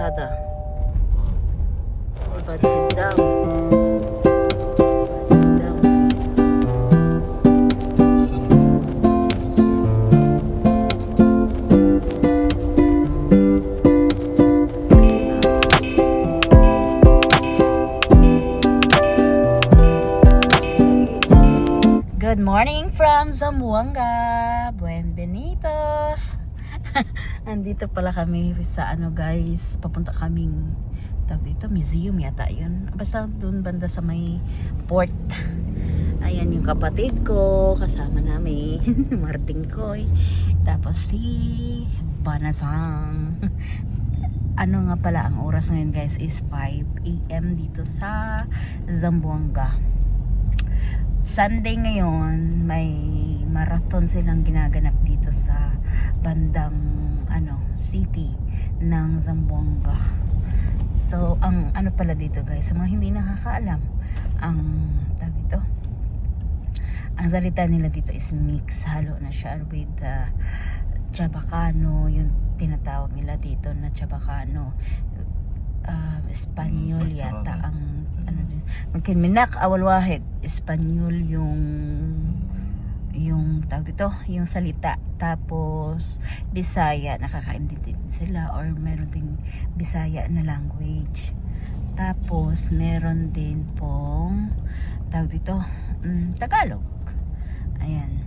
barkada. But sit down. Good morning from Zamboanga. Buenvenidos. Andito pala kami sa guys, papunta kaming tawag dito, museum yata yun. Basta dun banda sa may port. Ayan yung kapatid ko, kasama namin. Marting Koy. Tapos si Banasang. Ano nga pala ang oras ngayon guys is 5 AM dito sa Zamboanga. Sunday ngayon, may marathon silang ginaganap dito sa bandang city ng Zamboanga. So, ang pala dito guys, sa mga hindi nakakaalam, ang salita nila dito is mix, halo na siya with Chabacano, yung tinatawag nila dito na Chabacano. Espanyol yata ang mungkin minak awal wahid Espanyol yung tawag dito, yung salita. Tapos Bisaya, nakakaintindi sila or meron ding Bisaya na language. Tapos meron din pong tawag dito Tagalog. Ayan.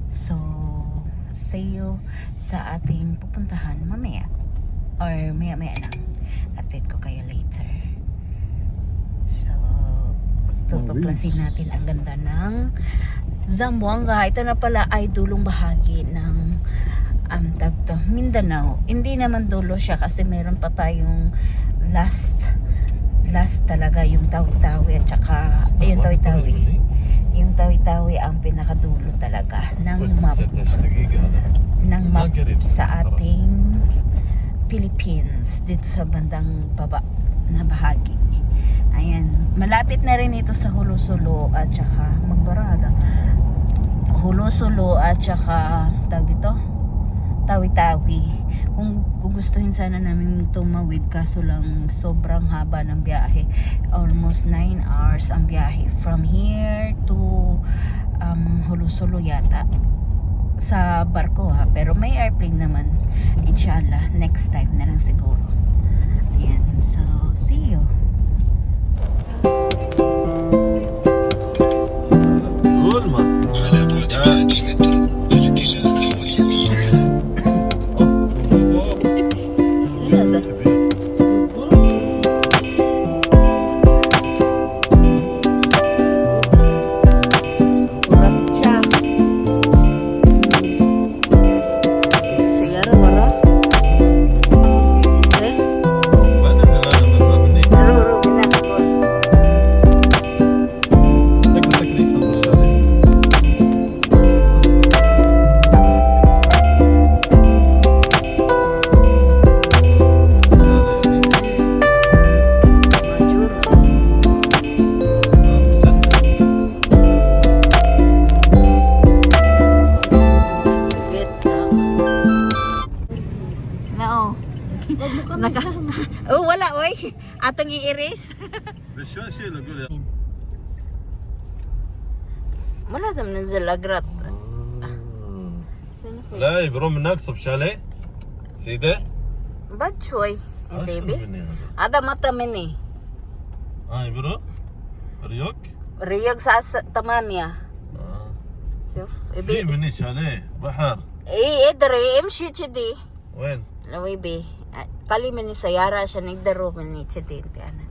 So see you sa ating pupuntahan mamaya or maya na. Atid ko kayo later. So, tutuklasin natin ang ganda ng Zamboanga. Ito na pala ay dulong bahagi ng Mindanao. Hindi naman dulo siya kasi meron pa tayong last talaga yung Tawi-Tawi at saka yung Tawi-Tawi. Yung Tawi-Tawi ang pinakadulo talaga ng map sa ating Philippines dito sa bandang baba na bahagi. Ayan, malapit na rin ito sa Hulo-Sulo at saka Magbarada. Hulo-Sulo at saka tawag dito Tawi-Tawi. Kung gugustuhin sana namin tumawid, kaso lang sobrang haba ng biyahe. Almost 9 hours ang biyahe from here to Hulo-Sulo yata sa barko pero may airplane naman, inshallah next time na lang siguro. Ayan, so see you. Wala oy, atong i-erase. Wala sa mga zalagrat. لا يبرون من نقص بشالي سيدة بعد شوي انتبه هذا متى مني يبرو ريوك ريوك ساعة 8 شوف في مني شاليه بحر ادري امشي كذي وين لو يبي قالي مني سيارة عشان يقدروا مني كذي انت انا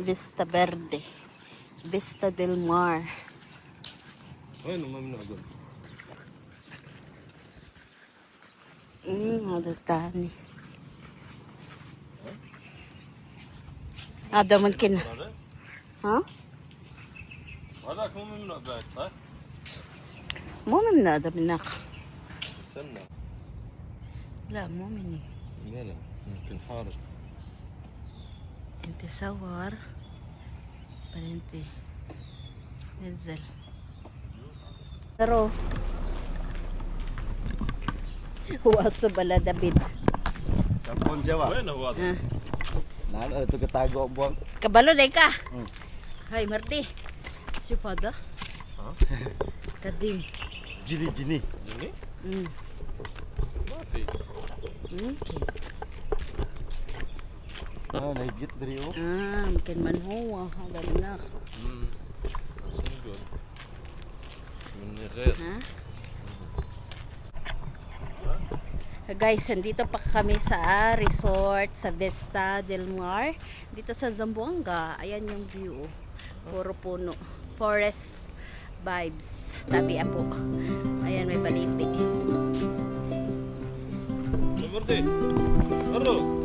Vista Verde. Vista del Mar. وين ممنوع اقول هذا الثاني. هذا ممكن. هذا ها؟ هذاك مو ممنوع بعد صح؟ مو من هذا منك. استنى لا مو مني. لا يمكن حارس انت صور بعدين انت نزل. Pero huwaso bala David. Sampun Jawa. وين هو هذا؟ Ah. Nah, itu ketago buang. Kabalo day ka. Hay Marti. Chupada. ها؟ Kadim. Jini. جني؟ Mm. ما في Okay. Ah, nagit dari oh. Mungkin man huwa hada minak. شو نقول؟ من غير Ha? Guys, nandito pa kami sa resort sa Vista del Mar. Dito sa Zamboanga. Ayan yung view. Puro puno. Forest vibes. Tabi Apok. Ayan, may baliti. مرتين مرة